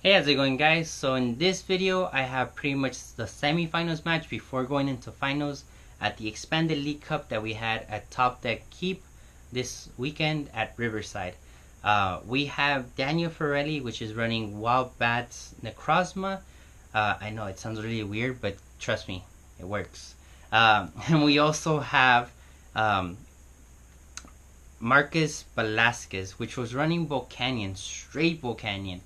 Hey, how's it going, guys? So in this video I have pretty much the semifinals match before going into finals at the expanded league cup that we had at Top Deck Keep this weekend at Riverside. We have Daniel Ferrelli, which is running Wildbat's Necrozma. I know it sounds really weird, but trust me, it works. And we also have Marcus Velasquez, which was running Volcanion, straight Volcanion.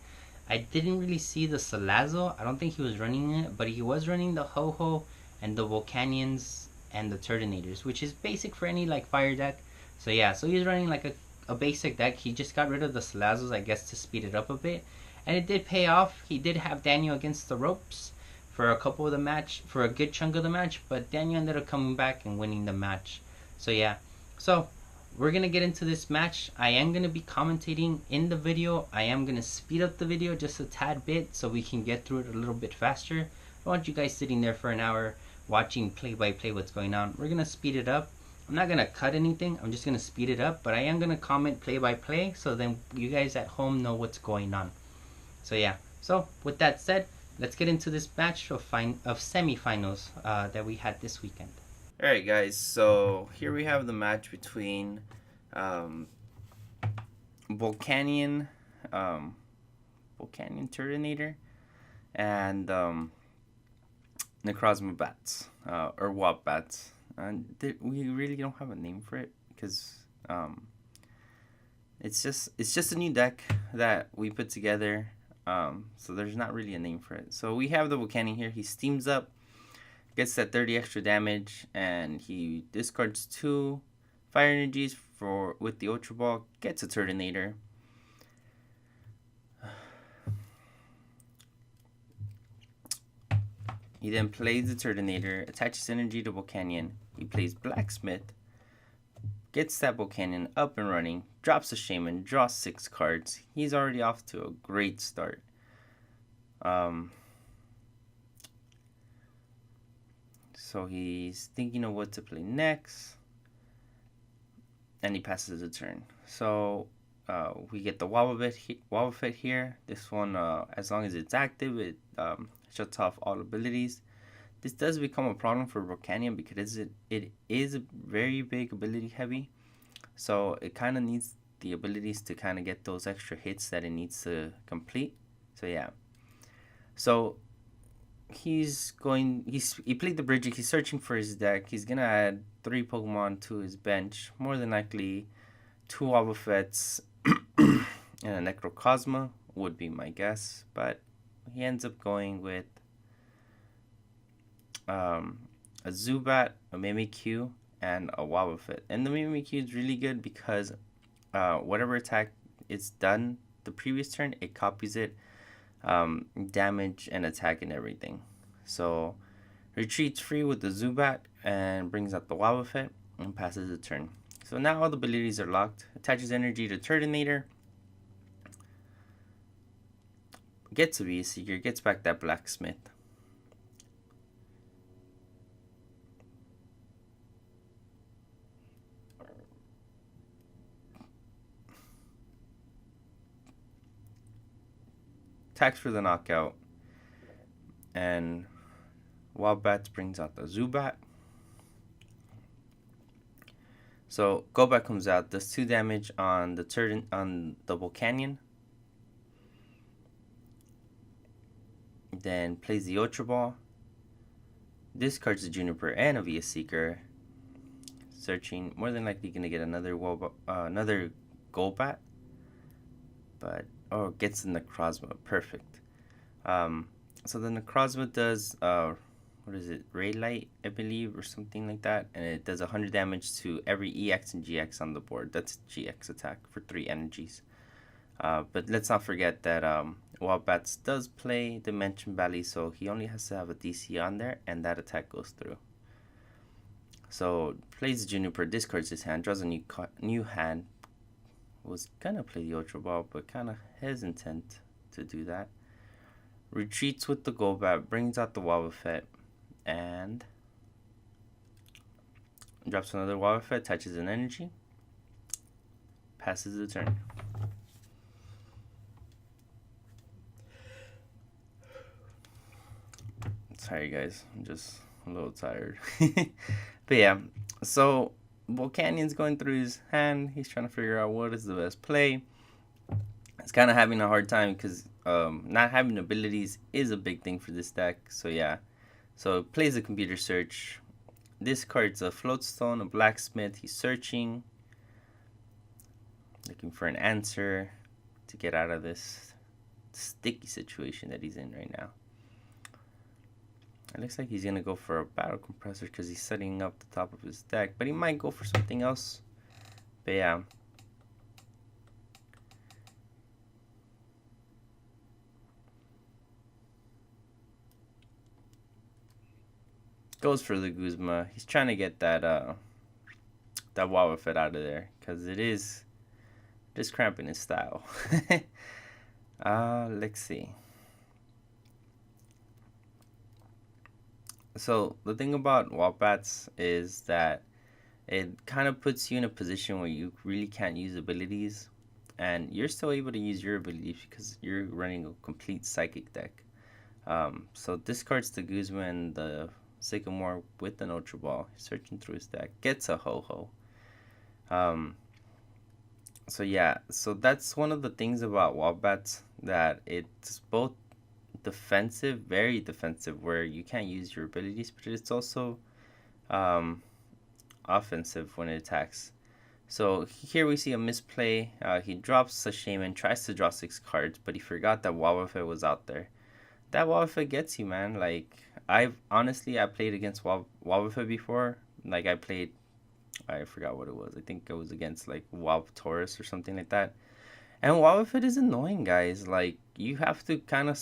I didn't really see the Salazo. I don't think he was running it, but he was running the Ho-Ho and the Volcanions and the Turtonators, which is basic for any like fire deck. So yeah, so he's running like a basic deck. He just got rid of the Salazos, I guess, to speed it up a bit. And it did pay off. He did have Daniel against the ropes for a couple of the match, for a good chunk of the match, but Daniel ended up coming back and winning the match. So yeah, so we're gonna get into this match. I am gonna be commentating in the video. I am gonna speed up the video just a tad bit so we can get through it a little bit faster. I don't want you guys sitting there for an hour watching play by play what's going on. We're gonna speed it up. I'm not gonna cut anything, I'm just gonna speed it up, but I am gonna comment play by play so then you guys at home know what's going on. So yeah, so with that said, let's get into this match of semifinals that we had this weekend. Alright guys, so here we have the match between Volcanion Turtanator and Necrozma Bats, or Wobbats. And we really don't have a name for it because it's just a new deck that we put together, so there's not really a name for it. So we have the Volcanion here. He steams up, gets that 30 extra damage, and he discards 2 fire energies with the Ultra Ball, gets a Turtanator. He then plays the Turtanator, attaches energy to Volcanion. He plays Blacksmith, gets that Volcanion up and running, drops a Shaman, draws 6 cards. He's already off to a great start. So he's thinking of what to play next, and he passes the turn. So we get the Wobbuffet here. This one, as long as it's active, it shuts off all abilities. This does become a problem for Volcanion because it is very big ability heavy. So it kind of needs the abilities to kind of get those extra hits that it needs to complete. So yeah. So he played the Bridget. He's searching for his deck. He's gonna add 3 Pokemon to his bench, more than likely 2 Wobbuffets and a Necrozma would be my guess, but he ends up going with a Zubat, a Mimikyu, and a Wobbuffet. And the Mimikyu is really good because whatever attack it's done the previous turn, it copies it, damage and attack and everything. So retreats free with the Zubat and brings out the Wobbuffet and passes the turn. So now all the abilities are locked. Attaches energy to Turtanator, gets a V-Seeker, gets back that Blacksmith. Attacks for the knockout, and Wobbuffet brings out the Zubat. So Golbat comes out, does 2 damage on the Volcanion. Then plays the Ultra Ball, discards the Juniper and a V-Seeker. Searching, more than likely gonna get another Golbat, but gets the Necrozma, perfect. So the Necrozma does what is it, Ray Light, I believe, or something like that, and it does 100 damage to every EX and GX on the board. That's GX attack for 3 energies. But let's not forget that Wobbats does play Dimension Valley, so he only has to have a DC on there, and that attack goes through. So plays the Juniper, discards his hand, draws a new hand. Was gonna play the Ultra Ball, but kind of hesitant to do that. Retreats with the Golbat, brings out the Wobbuffet, and drops another Wobbuffet, attaches an energy, passes the turn. tired, guys. I'm just a little tired. But yeah, so Volcanion's going through his hand. He's trying to figure out what is the best play. He's kind of having a hard time because not having abilities is a big thing for this deck. So yeah, so plays a computer search. Discards a floatstone, a blacksmith. He's searching, looking for an answer to get out of this sticky situation that he's in right now. It looks like he's going to go for a battle compressor because he's setting up the top of his deck. But he might go for something else. But yeah. Goes for the Guzma. He's trying to get that Wobbuffet out of there. Because it is just cramping his style. Let's see. So the thing about Wobbats is that it kind of puts you in a position where you really can't use abilities, and you're still able to use your abilities because you're running a complete psychic deck. So discards the Guzma and the Sycamore with an Ultra Ball, searching through his deck, gets a Ho-Ho. So yeah, so that's one of the things about Wobbats, that it's both defensive, very defensive, where you can't use your abilities, but it's also offensive when it attacks. So here we see a misplay. He drops a Shaman, tries to draw 6 cards, but he forgot that Wobbuffet was out there. That Wobbuffet gets you, man. Like, I played against Wobbuffet before. Like, I forgot what it was. I think it was against like Wob Taurus or something like that. And Wobbuffet is annoying, guys. Like, you have to kind of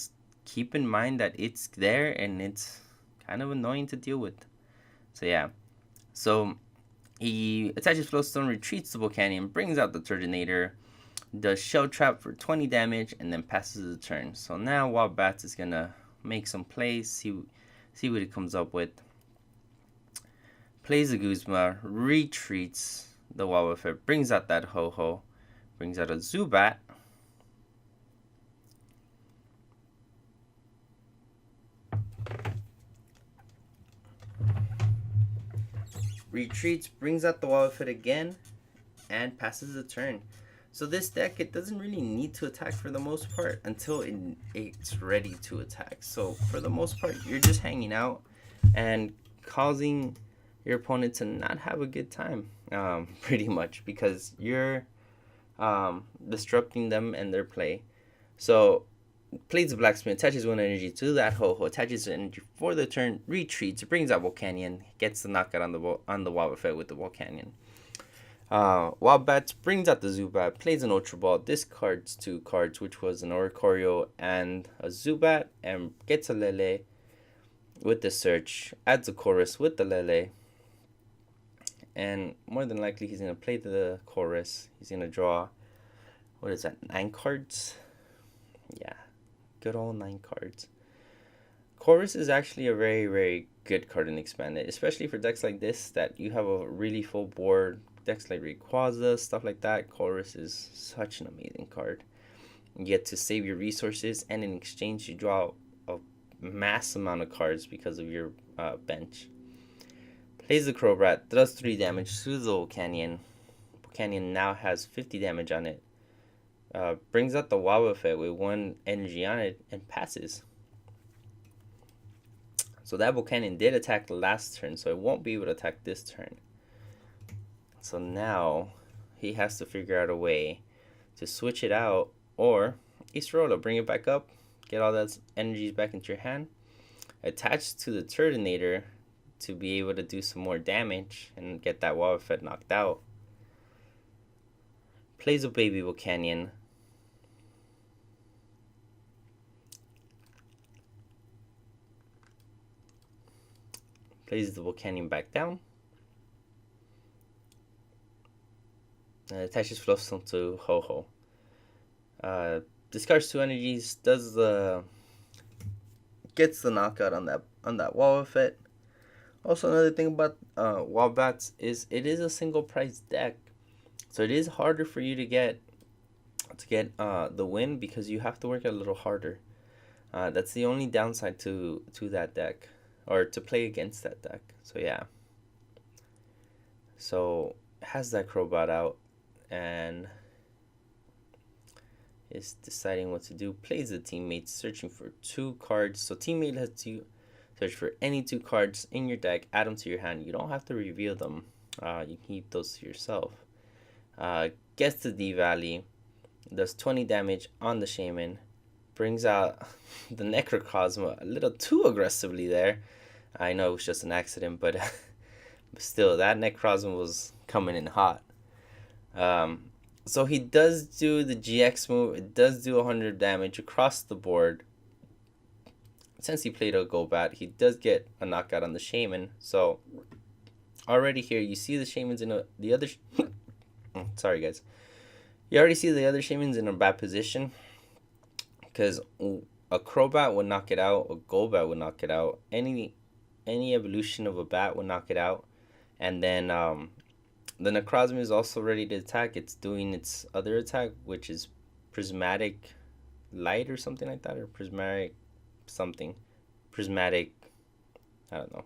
keep in mind that it's there and it's kind of annoying to deal with. So yeah, so he attaches Floatstone, retreats the Volcanion, brings out the Turtanator, does Shell Trap for 20 damage, and then passes the turn. So now Wobbats is gonna make some plays, see what he comes up with. Plays the Guzma, retreats the Wobbuffet, brings out that Ho-Ho, brings out a Zubat. Retreats, brings out the Wobbuffet again, and passes the turn. So this deck, it doesn't really need to attack for the most part until it's ready to attack. So for the most part, you're just hanging out and causing your opponent to not have a good time, pretty much, because you're disrupting them and their play. So plays the Blacksmith, attaches 1 energy to that Ho-Ho, attaches the energy for the turn, retreats, brings out Volcanion, gets the knockout on the Wobbuffet with the Volcanion. Wobbats brings out the Zubat, plays an Ultra Ball, discards 2 cards, which was an Oricorio and a Zubat, and gets a Lele with the search, adds a Chorus with the Lele, and more than likely he's going to play the Chorus. He's going to draw, what is that, 9 cards? Yeah, good old 9 cards. Chorus is actually a very, very good card in Expanded, especially for decks like this that you have a really full board. Decks like Rayquaza, stuff like that, Chorus is such an amazing card. You get to save your resources, and in exchange you draw a mass amount of cards because of your bench. Plays the Crowbat, does 3 damage to the Volcanion. Volcanion now has 50 damage on it. Brings out the Wobbuffet with 1 energy on it and passes. So that Volcanion did attack the last turn, so it won't be able to attack this turn. So now he has to figure out a way to switch it out, or Easterola, bring it back up, get all that energies back into your hand, attach to the Turtanator to be able to do some more damage and get that Wobbuffet knocked out. Plays a baby Volcanion. Plays the Volcanion back down. Attaches Fluffstone to Ho-Ho. Discards 2 energies, gets the knockout on that Wobbuffet. Also, another thing about Wobbats is it is a single price deck, so it is harder for you to get the win because you have to work a little harder. That's the only downside to that deck. or to play against that deck. So yeah. So has that Crowbat out and is deciding what to do. Plays the teammate, searching for 2 cards. So teammate has to search for any 2 cards in your deck, add them to your hand. You don't have to reveal them. You can keep those to yourself. Gets the D-Valley, does 20 damage on the Shaman, brings out the Necrocosma a little too aggressively there. I know it was just an accident, but still, that Necrocosma was coming in hot. So he does do the GX move. It does do 100 damage across the board. Since he played a Golbat, he does get a knockout on the Shaman. So already here, you see the Shamans in the other... Sorry, guys. You already see the other Shamans in a bad position. Because a Crobat would knock it out. A Golbat would knock it out. Any evolution of a bat would knock it out. And then the Necrozma is also ready to attack. It's doing its other attack, which is Prismatic Light or something like that. Or Prismatic something. Prismatic... I don't know.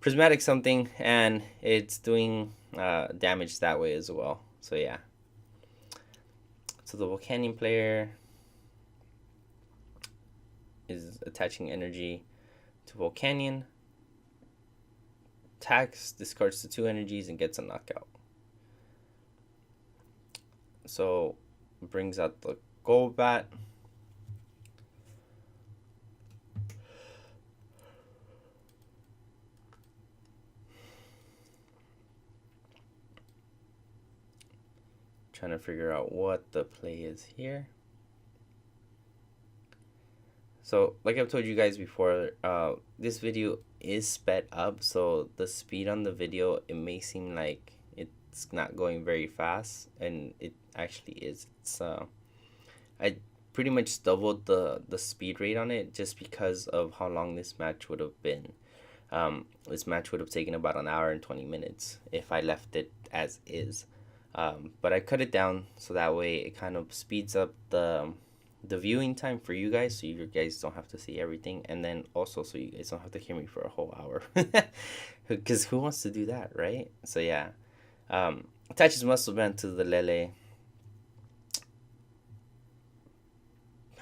Prismatic something. And it's doing damage that way as well. So yeah. So the Volcanion player is attaching energy to Volcanion. Attacks, discards the 2 energies, and gets a knockout. So brings out the Golbat. Trying to figure out what the play is here. So, like I've told you guys before, this video is sped up, so the speed on the video, it may seem like it's not going very fast, and it actually is. It's I pretty much doubled the speed rate on it just because of how long this match would have been. This match would have taken about an hour and 20 minutes if I left it as is. But I cut it down so that way it kind of speeds up the viewing time for you guys, so you guys don't have to see everything, and then also so you guys don't have to hear me for a whole hour, because who wants to do that, right? So yeah, attaches Muscle Band to the Lele,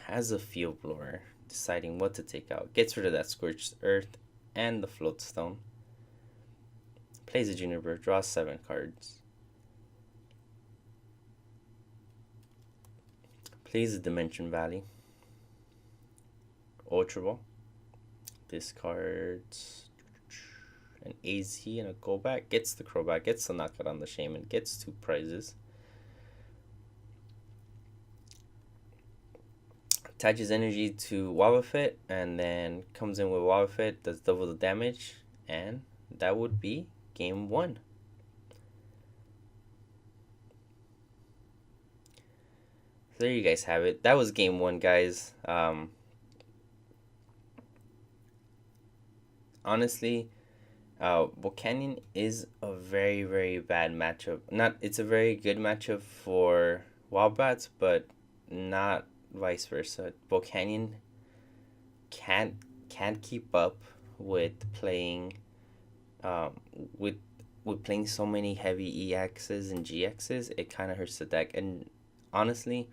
has a Field Blower, deciding what to take out, gets rid of that Scorched Earth and the Float Stone, plays a Juniper, draws 7 cards. Plays a Dimension Valley. Ultra Ball. Discards an AZ and a Golbat. Gets the Crobat. Gets the knockout on the Shaman. Gets 2 prizes. Attaches energy to Wobbuffet. And then comes in with Wobbuffet. Does double the damage. And that would be game 1. There you guys have it. That was game 1, guys. Honestly, Volcanion is a very, very bad matchup. It's a very good matchup for Wildbats, but not vice versa. Volcanion can't keep up with playing with playing so many heavy EXs and GXs. It kind of hurts the deck, and honestly,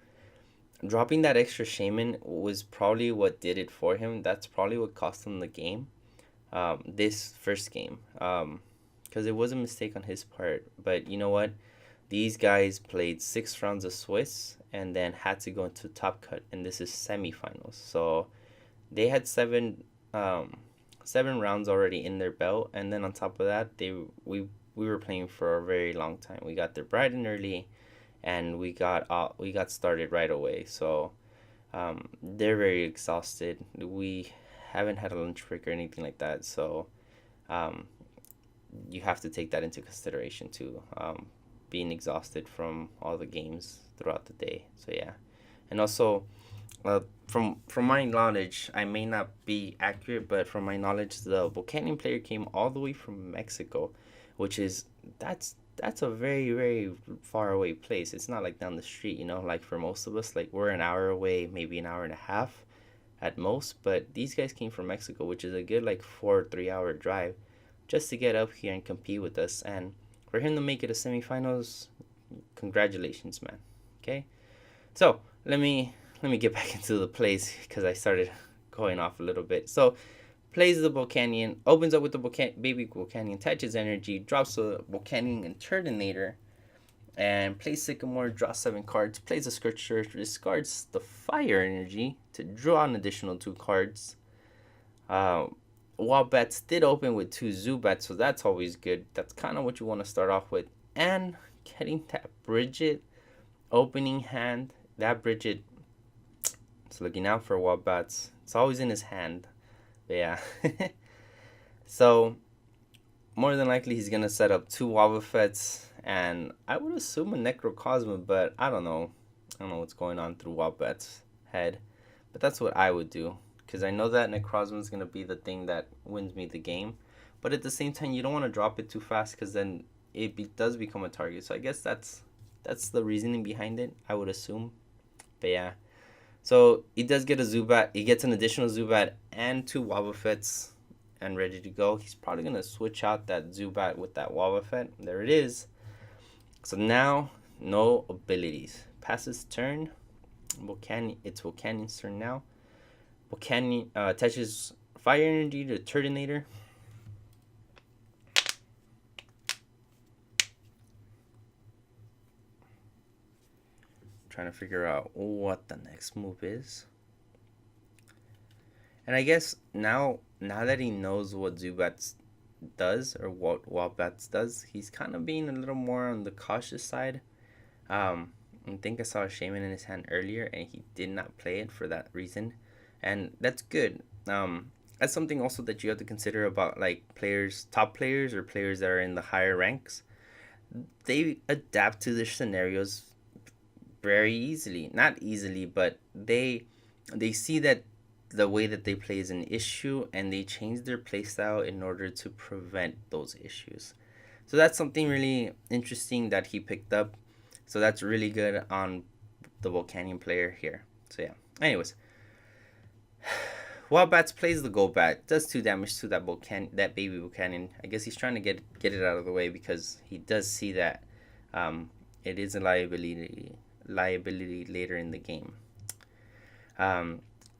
dropping that extra Shaman was probably what did it for him. That's probably what cost him the game. This first game. Because it was a mistake on his part. But you know what? These guys played 6 rounds of Swiss and then had to go into Top Cut. And this is semifinals. So they had 7 rounds already in their belt. And then on top of that, we were playing for a very long time. We got there bright and early. And we got started right away. So they're very exhausted. We haven't had a lunch break or anything like that. So you have to take that into consideration too. Being exhausted from all the games throughout the day. So yeah, and also from my knowledge, I may not be accurate, but from my knowledge, the Volcanion player came all the way from Mexico, which is that's a very, very far away place. It's not like down the street, like for most of us, like we're an hour away, maybe an hour and a half. at most. But these guys came from Mexico, which is a good like 4 or 3 hour drive just to get up here and compete with us. And for him to make it to semifinals, congratulations, man. Okay, so let me get back into the plays because I started going off a little bit. So plays the Volcanion, opens up with the baby Volcanion, attaches energy, drops the Volcanion and Turtanator, and plays Sycamore, draws 7 cards, plays a Scorcher, discards the Fire Energy to draw an additional 2 cards. Wobbats did open with 2 Zubats, so that's always good. That's kind of what you want to start off with. And getting that Bridget opening hand, that Bridget is looking out for Wobbats. It's always in his hand. But yeah. So, more than likely he's going to set up 2 Wobbuffets, and I would assume a Necrocosma, but I don't know. I don't know what's going on through Wobbat's head. But that's what I would do, because I know that Necrozma is going to be the thing that wins me the game. But at the same time, you don't want to drop it too fast, because then it does become a target. So I guess that's the reasoning behind it, I would assume. But yeah. So he does get a Zubat. He gets an additional Zubat and 2 Wobbuffets and ready to go. He's probably going to switch out that Zubat with that Wobbuffet. There it is. So now, no abilities. Passes turn. It's Volcanion's turn now. Volcanion attaches Fire Energy to Turtanator. Trying to figure out what the next move is. And I guess now that he knows what Zubats does, or what Wobbats does, he's kind of being a little more on the cautious side. I think I saw a Shaman in his hand earlier, and he did not play it for that reason. And that's good. That's something also that you have to consider about like players, top players, or players that are in the higher ranks. They adapt to their scenarios very easily. Not easily, but they see that the way that they play is an issue, and they change their playstyle in order to prevent those issues. So that's something really interesting that he picked up. So that's really good on the Volcanion player here. So yeah. Anyways, Wobbats plays the Golbat, does 2 damage to that baby Volcanion. I guess he's trying to get it out of the way, because he does see that it is a liability later in the game.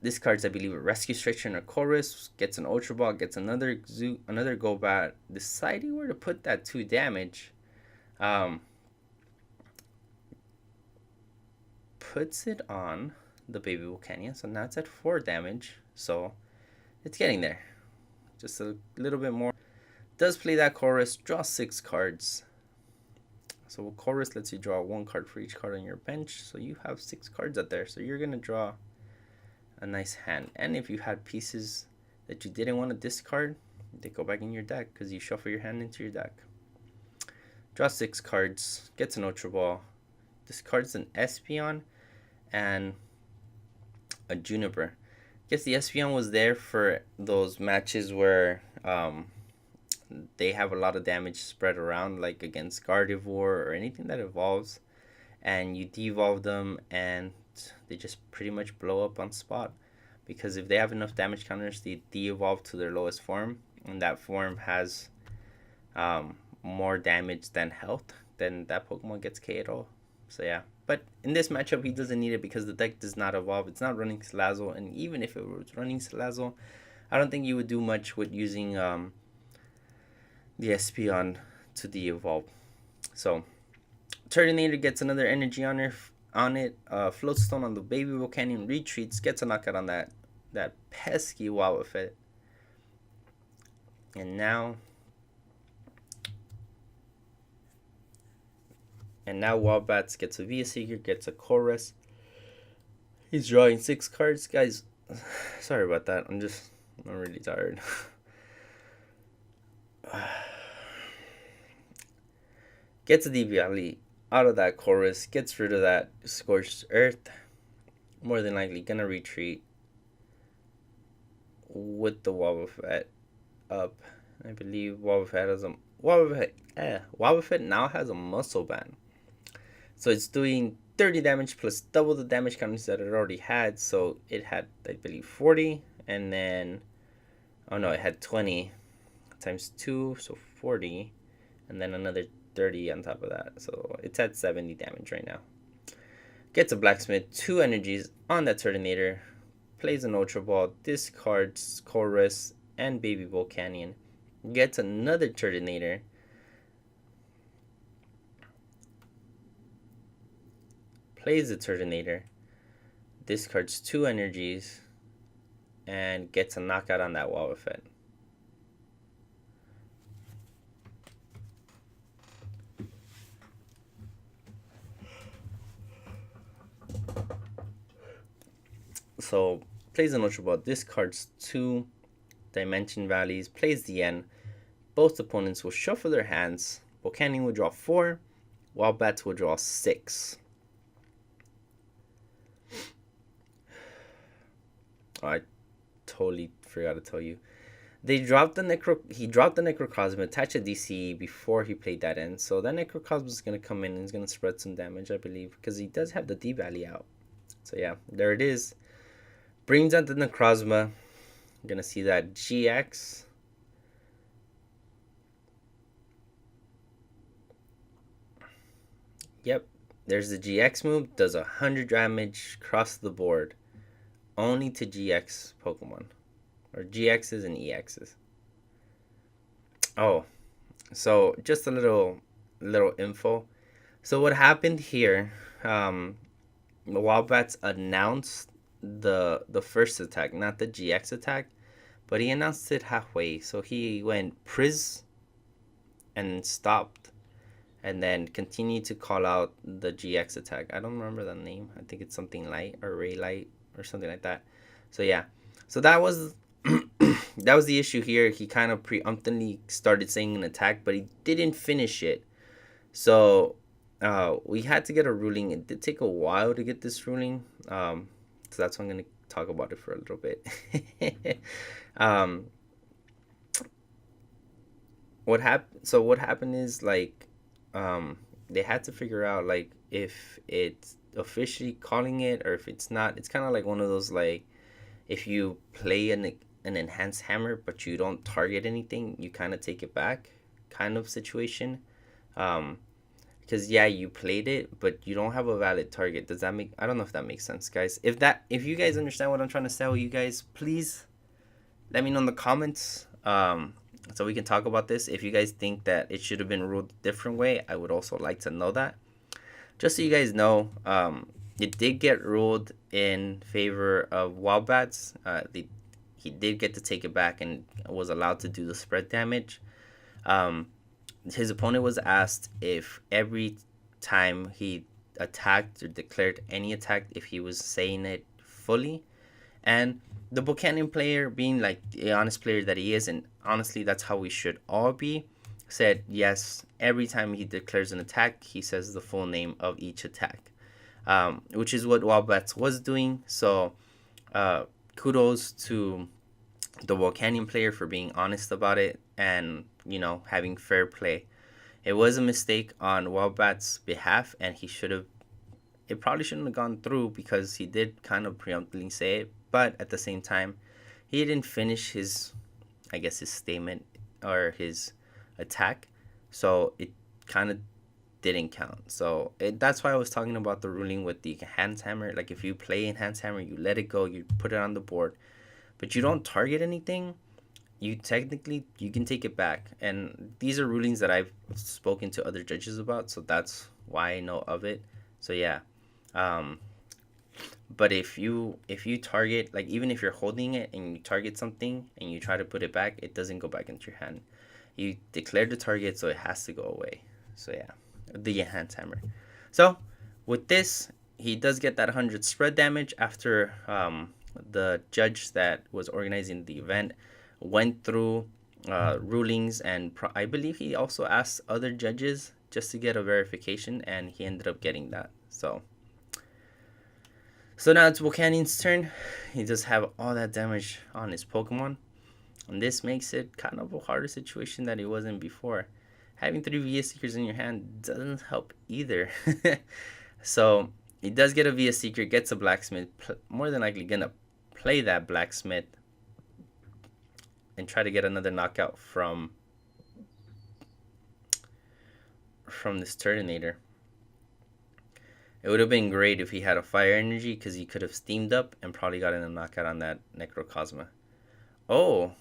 Discards, I believe, a Rescue Stretcher and a Chorus, gets an Ultra Ball, gets another Golbat, deciding where to put that 2 damage. Puts it on the baby Volcanion, so now it's at 4 damage, so it's getting there. Just a little bit more. Does play that Chorus, draw 6 cards. So Chorus lets you draw 1 card for each card on your bench, so you have 6 cards out there, so you're going to draw a nice hand. And if you had pieces that you didn't want to discard, they go back in your deck, because you shuffle your hand into your deck. Draw 6 cards, gets an Ultra Ball, discards an Espeon and a Juniper. Guess the Espeon was there for those matches where they have a lot of damage spread around, like against Gardevoir or anything that evolves, and you de-evolve them and they just pretty much blow up on spot, because if they have enough damage counters, they de-evolve to their lowest form, and that form has more damage than health, then that Pokemon gets KO'd. So yeah, but in this matchup he doesn't need it, because the deck does not evolve. It's not running Salazzle, and even if it was running Salazzle, I don't think you would do much with using the Espeon to de-evolve. So Turtanator gets another energy on it. Floatstone on the baby Volcanion, retreats, gets a knockout on that pesky Wobbuffet. And now Wobbats gets a Via Seeker, gets a Chorus. He's drawing 6 cards. Guys, sorry about that. I'm really tired. Gets a Diviali out of that Chorus, gets rid of that Scorched Earth. More than likely gonna retreat with the Wobbuffet up. I believe Wobbuffet now has a Muscle Band. So it's doing 30 damage plus double the damage counters that it already had. So it had, I believe, 40. And then, oh no, it had 20 times 2, so 40. And then another 30 on top of that. So it's at 70 damage right now. Gets a Blacksmith, 2 energies on that Turtanator. Plays an Ultra Ball, discards Chorus and Baby Volcanion. Gets another Turtanator. Plays the Turtanator. Discards 2 energies. And gets a knockout on that Wobbuffet. So plays an Ultra Ball, discards 2 Dimension Valleys, plays the end. Both opponents will shuffle their hands. Volcanion will draw 4, Wobbuffet will draw 6. I totally forgot to tell you. He dropped the Necrocosm, attached a DC before he played that end. So that Necrocosm is going to come in and is going to spread some damage, I believe, because he does have the D-Valley out. So yeah, there it is. Brings out the Necrozma. You're going to see that GX. Yep, there's the GX move. Does 100 damage across the board. Only to GX Pokemon. Or GXs and EXs. Oh, so just a little info. So what happened here, the Wobbuffet announced the first attack, not the GX attack, but he announced it halfway. So he went Priz and stopped, and then continued to call out the GX attack. I don't remember the name. I think it's something light or Ray Light or something like that. So yeah, so that was that was the issue here. He kind of preemptively started saying an attack, but he didn't finish it. So we had to get a ruling. It did take a while to get this ruling. So that's why I'm going to talk about it for a little bit. What happened is, like, they had to figure out, like, if it's officially calling it or if it's not. It's kind of like one of those, like, if you play an enhanced hammer but you don't target anything, you kind of take it back kind of situation. Because yeah, you played it but you don't have a valid target. Does that make, I don't know if that makes sense, guys. If you guys understand what I'm trying to tell you guys, please let me know in the comments, so we can talk about this. If you guys think that it should have been ruled a different way, I would also like to know that. Just so you guys know, it did get ruled in favor of Wobbuffet. He did get to take it back and was allowed to do the spread damage. His opponent was asked if every time he attacked or declared any attack, if he was saying it fully. And the Volcanion player, being like the honest player that he is, and honestly that's how we should all be, said yes, every time he declares an attack, he says the full name of each attack, which is what Wobbuffet was doing. So kudos to the Volcanion player for being honest about it and, you know, having fair play. It was a mistake on Wobbuffet's behalf, and it probably shouldn't have gone through because he did kind of preemptively say it, but at the same time, he didn't finish his statement or his attack, so it kind of didn't count. So that's why I was talking about the ruling with the enhanced hammer. Like, if you play enhanced hammer, you let it go, you put it on the board, but you don't target anything, you can take it back. And these are rulings that I've spoken to other judges about, so that's why I know of it. So yeah, but if you target, like, even if you're holding it and you target something and you try to put it back, it doesn't go back into your hand. You declared the target, so it has to go away. So yeah, the enhanced hammer. So with this, he does get that 100 spread damage after the judge that was organizing the event went through rulings, and I believe he also asked other judges just to get a verification, and he ended up getting that. So now it's Volcanion's turn. He does have all that damage on his Pokemon, and this makes it kind of a harder situation that it wasn't before. Having 3 VS Seekers in your hand doesn't help either. So He does get a VS Seeker, gets a Blacksmith. More than likely gonna play that Blacksmith and try to get another knockout from this Turtanator. It would have been great if he had a Fire Energy, because he could have steamed up and probably gotten a knockout on that Necrocosma. Oh,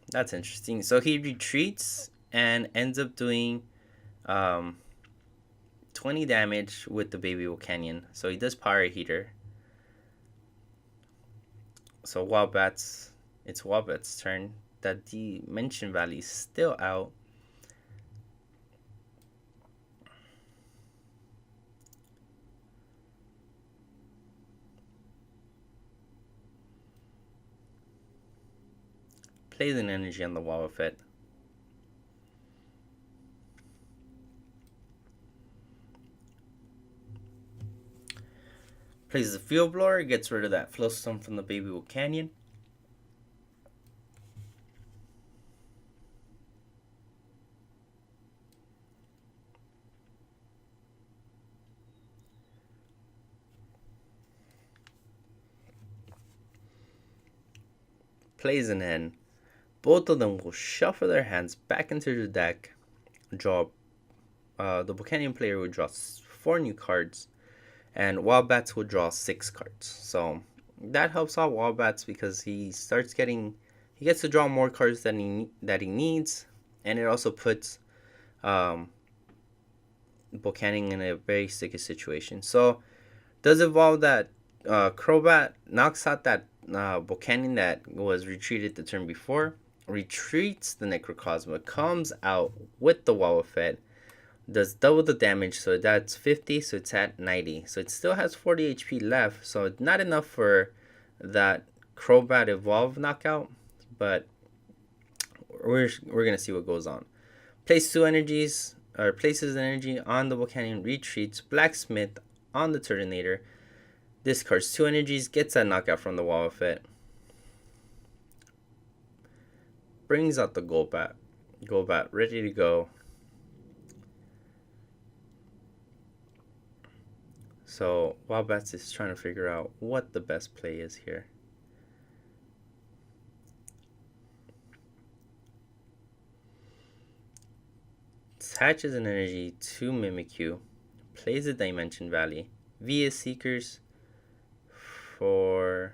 that's interesting. So he retreats and ends up doing 20 damage with the Baby Volcanion. So he does Power Heater. So it's Wobbuffet's turn. That Dimension Valley is still out. Plays an energy on the Wobbuffet. Plays the Field Blower, gets rid of that Flowstone from the Baby Volcanion. Plays an N. Both of them will shuffle their hands back into the deck. Draw. The Volcanion player will draw 4 new cards, and Wildbats will draw 6 cards. So that helps out Wildbats because he gets to draw more cards than he needs, and it also puts Volcanion in a very sticky situation. So does evolve that Crobat, knocks out that Volcanion that was retreated the turn before, retreats the Necrocosma, comes out with the Wobbuffet, does double the damage, so that's 50, so it's at 90. So it still has 40 HP left, so it's not enough for that Crobat Evolve knockout, but we're gonna see what goes on. Places an energy on the Volcanion, retreats, Blacksmith on the Turtanator, discards 2 energies, gets that knockout from the Wobbuffet, brings out the Golbat ready to go. So Wildbats is trying to figure out what the best play is here. Attaches an energy to Mimikyu, plays a Dimension Valley, VS Seekers for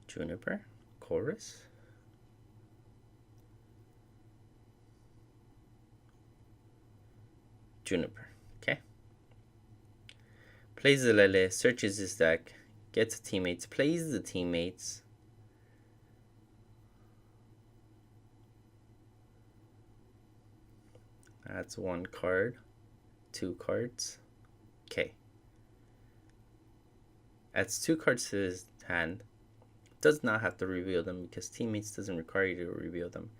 Juniper, Chorus. Juniper, okay. Plays the Lele, searches his deck, gets teammates, plays the teammates. That's 1 card, 2 cards, okay. Adds 2 cards to his hand. Does not have to reveal them because teammates doesn't require you to reveal them.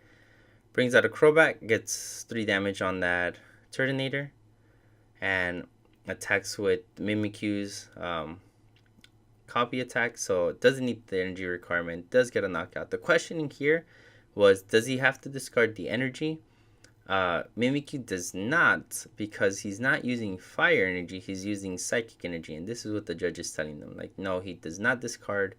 Brings out a Crobat, gets 3 damage on that Turtanator, and attacks with Mimikyu's copy attack, so it doesn't need the energy requirement, does get a knockout. The questioning here was, does he have to discard the energy? Mimikyu does not, because he's not using fire energy, he's using psychic energy, and this is what the judge is telling them. Like, no, he does not discard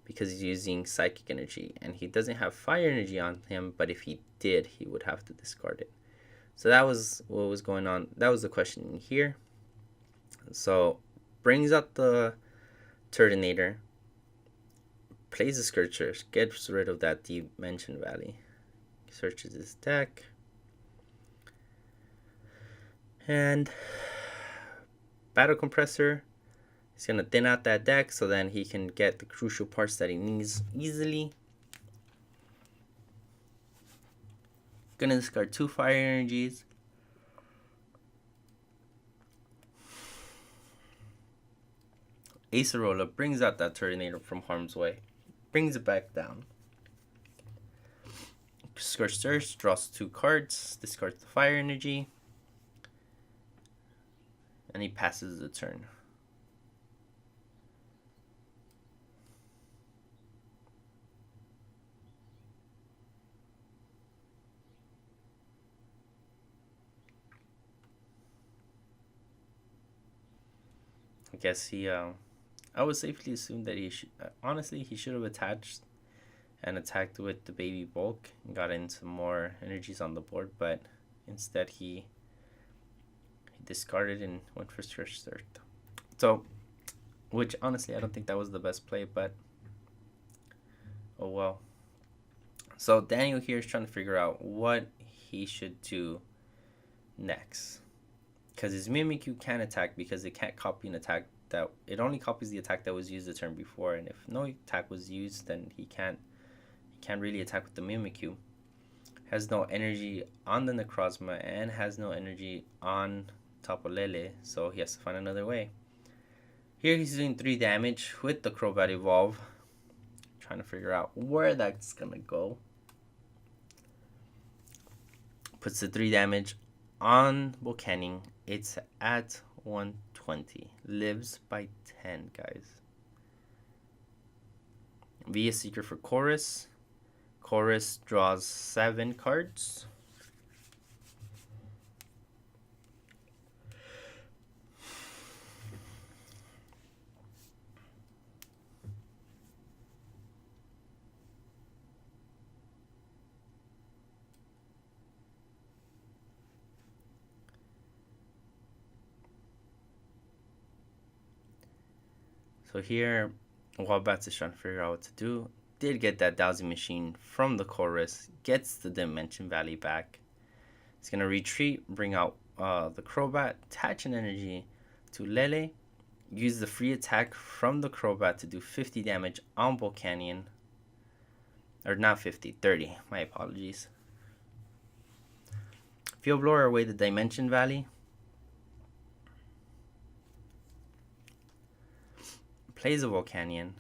because he's using psychic energy, and he doesn't have fire energy on him, but if he did, he would have to discard it. So that was what was going on. That was the question here. So brings up the Turtanator, plays the Scourger, gets rid of that Dimension Valley, searches his deck, and Battle Compressor. He's going to thin out that deck so then he can get the crucial parts that he needs easily. Gonna discard 2 fire energies. Acerola brings out that Turtanator from harm's way. Brings it back down. Scorched Earth, draws 2 cards. Discards the fire energy. And he passes the turn. I guess I would safely assume that honestly, he should have attached and attacked with the baby bulk and got in some more energies on the board, but instead he discarded and went for Search Third. So, which honestly, I don't think that was the best play, but oh well. So Daniel here is trying to figure out what he should do next. Because his Mimikyu can attack because it can't copy an attack that it only copies the attack that was used the turn before, and if no attack was used, then he can't really attack with the Mimikyu. Has no energy on the Necrozma and has no energy on Tapu Lele, so he has to find another way. Here he's doing 3 damage with the Crobat Evolve. Trying to figure out where that's gonna go. Puts the 3 damage on Volcanion. It's at 120. Lives by 10, guys. Via Seeker for Chorus. Chorus draws 7 cards. So here, Wobbuffet is trying to figure out what to do. Did get that dowsing machine from the Chorus. Gets the Dimension Valley back. He's going to retreat, bring out the Crobat, attach an energy to Lele. Use the free attack from the Crobat to do 50 damage on Volcanion. Or not 50, 30. My apologies. Field Blower away the Dimension Valley. Plays a Volcanion.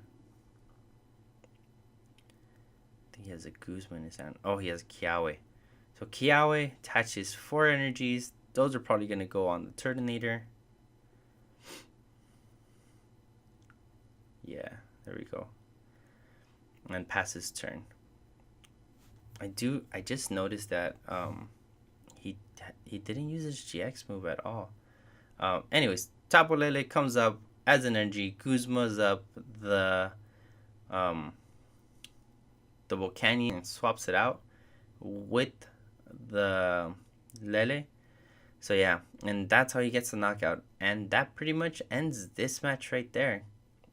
I think he has a Guzma in his hand. Oh, he has Kiawe. So Kiawe attaches 4 energies. Those are probably going to go on the Turtanator. Yeah, there we go. And pass his turn. I just noticed that he didn't use his GX move at all. Anyways, Tapu Lele comes up as an energy. Guzma's up the Volcanion and swaps it out with the Lele. So yeah, and that's how he gets the knockout. And that pretty much ends this match right there.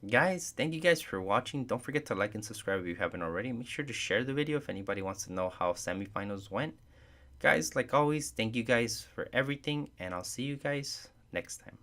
Guys, thank you guys for watching. Don't forget to like and subscribe if you haven't already. Make sure to share the video if anybody wants to know how semifinals went. Guys, like always, thank you guys for everything, and I'll see you guys next time.